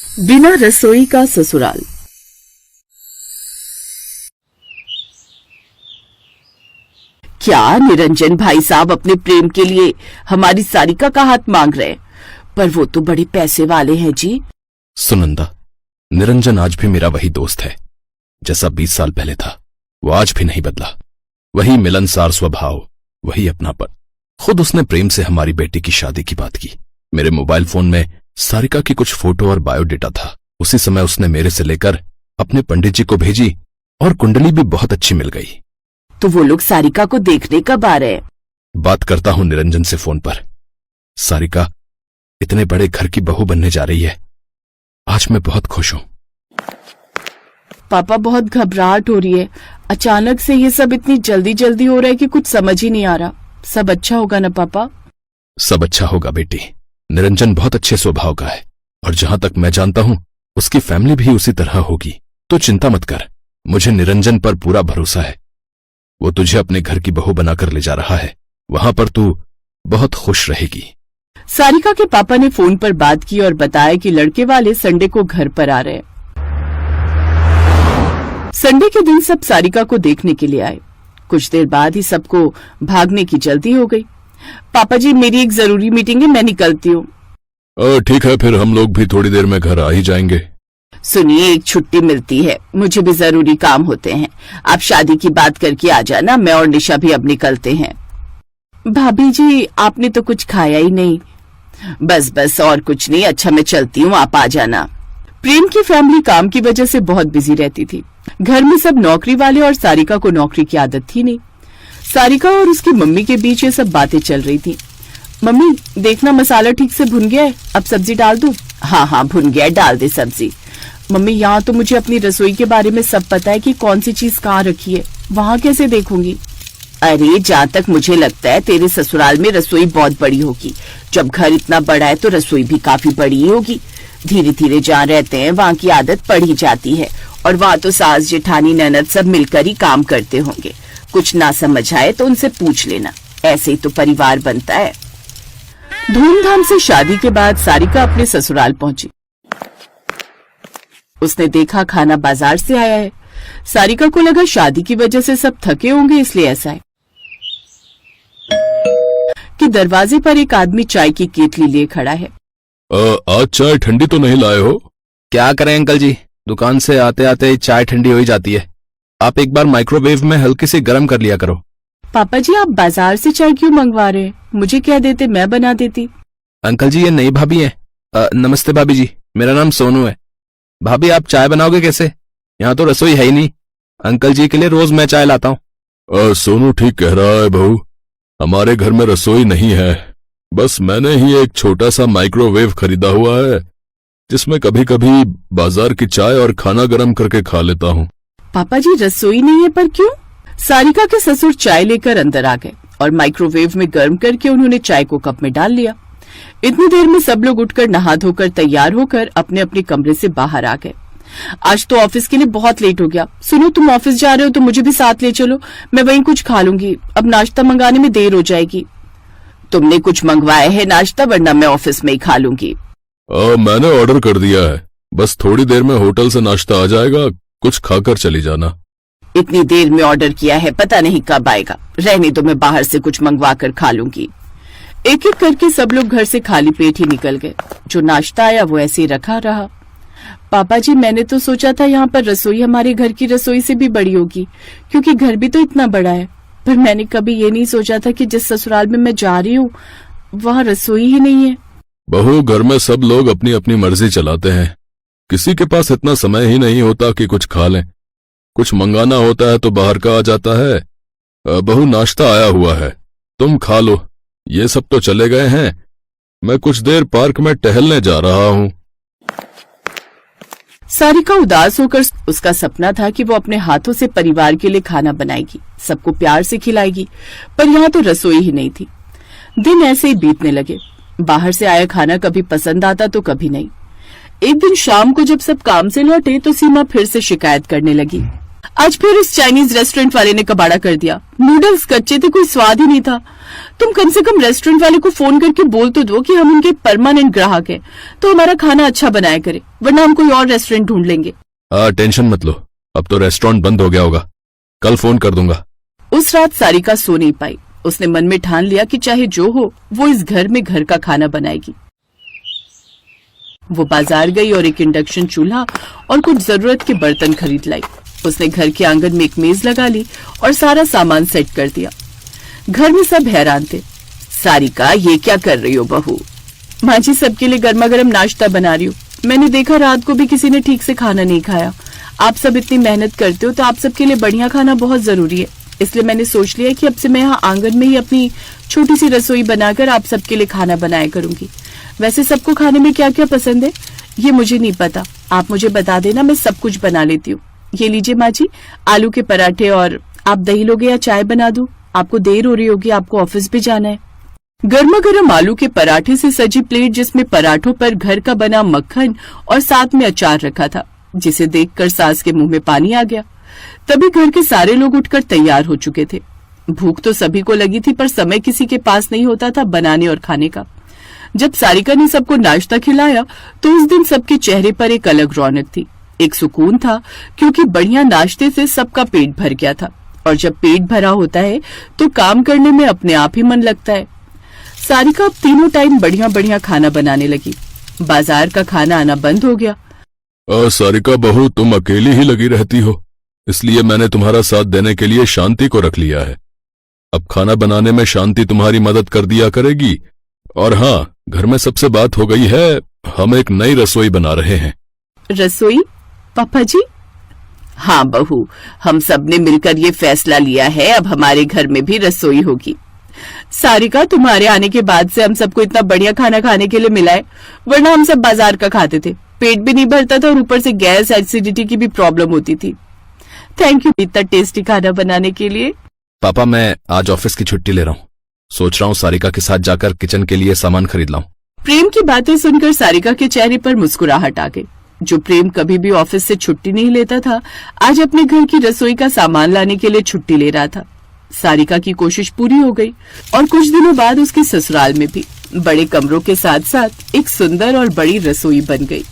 बिना रसोई का ससुराल। क्या निरंजन भाई साहब अपने प्रेम के लिए हमारी सारिका का हाथ मांग रहे हैं? पर वो तो बड़े पैसे वाले हैं जी। सुनंदा, निरंजन आज भी मेरा वही दोस्त है जैसा 20 साल पहले था। वो आज भी नहीं बदला। वही मिलनसार स्वभाव, वही अपनापन। खुद उसने प्रेम से हमारी बेटी की शादी की बात की। मेरे मोबाइल फोन में सारिका की कुछ फोटो और बायोडेटा था। उसी समय उसने मेरे से लेकर अपने पंडित जी को भेजी और कुंडली भी बहुत अच्छी मिल गई। तो वो लोग सारिका को देखने कब आ रहे हैं? बात करता हूं निरंजन से फोन पर। सारिका इतने बड़े घर की बहू बनने जा रही है। आज मैं बहुत खुश हूं। पापा, बहुत घबराहट हो रही है। अचानक से ये सब इतनी जल्दी जल्दी हो रहा है कि कुछ समझ ही नहीं आ रहा। सब अच्छा होगा ना पापा? सब अच्छा होगा बेटी। निरंजन बहुत अच्छे स्वभाव का है और जहां तक मैं जानता हूं उसकी फैमिली भी उसी तरह होगी। तो चिंता मत कर, मुझे निरंजन पर पूरा भरोसा है। वो तुझे अपने घर की बहू बनाकर ले जा रहा है। वहां पर तू बहुत खुश रहेगी। सारिका के पापा ने फोन पर बात की और बताया कि लड़के वाले संडे को घर पर आ रहे हैं। संडे के दिन सब सारिका को देखने के लिए आए। कुछ देर बाद ही सबको भागने की जल्दी हो गई। पापा जी, मेरी एक जरूरी मीटिंग है, मैं निकलती हूँ। ठीक है, फिर हम लोग भी थोड़ी देर में घर आ ही जाएंगे। सुनिए, एक छुट्टी मिलती है, मुझे भी जरूरी काम होते हैं। आप शादी की बात करके आ जाना। मैं और निशा भी अब निकलते हैं। भाभी जी, आपने तो कुछ खाया ही नहीं। बस बस, और कुछ नहीं। अच्छा, मैं चलती हूँ, आप आ जाना। प्रेम की फैमिली काम की वजह से बहुत बिजी रहती थी। घर में सब नौकरी वाले और सारिका को नौकरी की आदत थी नहीं। सारिका और उसकी मम्मी के बीच ये सब बातें चल रही थी। मम्मी, देखना मसाला ठीक से भुन गया है, अब सब्जी डाल दूं? हाँ हाँ, भुन गया है, डाल दे सब्जी। मम्मी, यहाँ तो मुझे अपनी रसोई के बारे में सब पता है कि कौन सी चीज कहाँ रखी है, वहाँ कैसे देखूंगी? अरे, जहाँ तक मुझे लगता है तेरे ससुराल में रसोई बहुत बड़ी होगी। जब घर इतना बड़ा है तो रसोई भी काफी बड़ी ही होगी। धीरे धीरे जहाँ रहते हैं वहाँ की आदत पड़ ही जाती है। और वहाँ तो सास जेठानी ननद सब मिलकर ही काम करते होंगे। कुछ ना समझ आए तो उनसे पूछ लेना। ऐसे ही तो परिवार बनता है। धूमधाम से शादी के बाद सारिका अपने ससुराल पहुंची। उसने देखा खाना बाजार से आया है। सारिका को लगा शादी की वजह से सब थके होंगे, इसलिए ऐसा है कि दरवाजे पर एक आदमी चाय की केतली लिए खड़ा है। आज चाय ठंडी तो नहीं लाए हो? क्या करें अंकल जी, दुकान से आते आते चाय ठंडी हो ही जाती है। आप एक बार माइक्रोवेव में हल्की सी गर्म कर लिया करो। पापा जी, आप बाजार से चाय क्यों मंगवा रहे हैं? मुझे कह देते, मैं बना देती। अंकल जी, ये नई भाभी है। नमस्ते भाभी जी, मेरा नाम सोनू है। भाभी, आप चाय बनाओगे कैसे? यहाँ तो रसोई है ही नहीं। अंकल जी के लिए रोज मैं चाय लाता हूँ। सोनू ठीक कह रहा है बहू, हमारे घर में रसोई नहीं है। बस मैंने ही एक छोटा सा माइक्रोवेव खरीदा हुआ है जिसमें कभी कभी बाजार की चाय और खाना गर्म करके खा लेता हूँ। पापा जी, रसोई नहीं है पर क्यों? सारिका के ससुर चाय लेकर अंदर आ गए और माइक्रोवेव में गर्म करके उन्होंने चाय को कप में डाल लिया। इतनी देर में सब लोग उठकर नहा धोकर तैयार होकर अपने अपने कमरे से बाहर आ गए। आज तो ऑफिस के लिए बहुत लेट हो गया। सुनो, तुम ऑफिस जा रहे हो तो मुझे भी साथ ले चलो, मैं वहीं कुछ खा लूंगी। अब नाश्ता मंगाने में देर हो जाएगी। तुमने कुछ मंगवाया है नाश्ता? वरना मैं ऑफिस में ही खा लूंगी। मैंने ऑर्डर कर दिया है, बस थोड़ी देर में होटल से नाश्ता आ जाएगा, कुछ खाकर चली जाना। इतनी देर में ऑर्डर किया है, पता नहीं कब आएगा। रहने दो, मैं बाहर से कुछ मंगवा कर खा लूंगी। एक एक करके सब लोग घर से खाली पेट ही निकल गए। जो नाश्ता आया वो ऐसे ही रखा रहा। पापा जी, मैंने तो सोचा था यहाँ पर रसोई हमारे घर की रसोई से भी बड़ी होगी, क्योंकि घर भी तो इतना बड़ा है। पर मैंने कभी ये नहीं सोचा था कि जिस ससुराल में मैं जा रही हूँ वहाँ रसोई ही नहीं है। बहू, घर में सब लोग अपनी अपनी मर्जी चलाते हैं। किसी के पास इतना समय ही नहीं होता कि कुछ खा लें। कुछ मंगाना होता है तो बाहर का आ जाता है। बहू, नाश्ता आया हुआ है, तुम खा लो। ये सब तो चले गए हैं, मैं कुछ देर पार्क में टहलने जा रहा हूँ। सारिका उदास होकर, उसका सपना था कि वो अपने हाथों से परिवार के लिए खाना बनाएगी, सबको प्यार से खिलाएगी। पर यहाँ तो रसोई ही नहीं थी। दिन ऐसे ही बीतने लगे। बाहर से आया खाना कभी पसंद आता तो कभी नहीं। एक दिन शाम को जब सब काम से लौटे तो सीमा फिर से शिकायत करने लगी। आज फिर उस चाइनीज रेस्टोरेंट वाले ने कबाड़ा कर दिया। नूडल्स कच्चे थे, कोई स्वाद ही नहीं था। तुम कम से कम रेस्टोरेंट वाले को फोन करके बोल तो दो कि हम उनके परमानेंट ग्राहक हैं, तो हमारा खाना अच्छा बनाया करे, वरना हम कोई और रेस्टोरेंट ढूंढ लेंगे। टेंशन मत लो, अब तो रेस्टोरेंट बंद हो गया होगा, कल फोन कर दूंगा। उस रात सारिका सो नहीं पाई। उसने मन में ठान लिया कि चाहे जो हो वो इस घर में घर का खाना बनाएगी। वो बाजार गई और एक इंडक्शन चूल्हा और कुछ जरूरत के बर्तन खरीद लाई। उसने घर के आंगन में एक मेज लगा ली और सारा सामान सेट कर दिया। घर में सब हैरान थे। सारिका, ये क्या कर रही हो बहू? माँ जी, सबके लिए गर्मा गर्म नाश्ता बना रही हूँ। मैंने देखा रात को भी किसी ने ठीक से खाना नहीं खाया। आप सब इतनी मेहनत करते हो तो आप सबके लिए बढ़िया खाना बहुत जरूरी है, इसलिए मैंने सोच लिया कि अब से मैं यहाँ आंगन में ही अपनी छोटी सी रसोई बनाकर आप सबके लिए खाना बनाया करूंगी। वैसे सबको खाने में क्या क्या पसंद है ये मुझे नहीं पता, आप मुझे बता देना, मैं सब कुछ बना लेती हूँ। ये लीजिए माँ जी, आलू के पराठे, और आप दही लोगे या चाय बना दूं? आपको देर हो रही होगी, आपको ऑफिस भी जाना है। गर्मा गर्म आलू के पराठे से सजी प्लेट जिसमें पराठों पर घर का बना मक्खन और साथ में अचार रखा था, जिसे देखकर सास के मुंह में पानी आ गया। तभी घर के सारे लोग उठकर तैयार हो चुके थे। भूख तो सभी को लगी थी, पर समय किसी के पास नहीं होता था बनाने और खाने का। जब सारिका ने सबको नाश्ता खिलाया तो उस दिन सबके चेहरे पर एक अलग रौनक थी, एक सुकून था, क्योंकि बढ़िया नाश्ते से सबका पेट भर गया था। और जब पेट भरा होता है तो काम करने में अपने आप ही मन लगता है। सारिका अब तीनों टाइम बढ़िया बढ़िया खाना बनाने लगी। बाजार का खाना आना बंद हो गया। सारिका बहू, तुम अकेली ही लगी रहती हो, इसलिए मैंने तुम्हारा साथ देने के लिए शांति को रख लिया है। अब खाना बनाने में शांति तुम्हारी मदद कर दिया करेगी। और हाँ, घर में सबसे बात हो गई है, हम एक नई रसोई बना रहे हैं। रसोई? पापा जी? हाँ बहू, हम सब ने मिलकर ये फैसला लिया है, अब हमारे घर में भी रसोई होगी। सारिका, तुम्हारे आने के बाद से हम सबको इतना बढ़िया खाना खाने के लिए मिला है, वरना हम सब बाजार का खाते थे, पेट भी नहीं भरता था और ऊपर से गैस एसिडिटी की भी प्रॉब्लम होती थी। थैंक यू इतना टेस्टी खाना बनाने के लिए। पापा, मैं आज ऑफिस की छुट्टी ले रहा हूँ, सोच रहा हूँ सारिका के साथ जाकर किचन के लिए सामान खरीद लाऊं। प्रेम की बातें सुनकर सारिका के चेहरे पर मुस्कुराहट आ गई। जो प्रेम कभी भी ऑफिस से छुट्टी नहीं लेता था, आज अपने घर की रसोई का सामान लाने के लिए छुट्टी ले रहा था। सारिका की कोशिश पूरी हो गई और कुछ दिनों बाद उसके ससुराल में भी बड़े कमरों के साथ साथ एक सुंदर और बड़ी रसोई बन गई।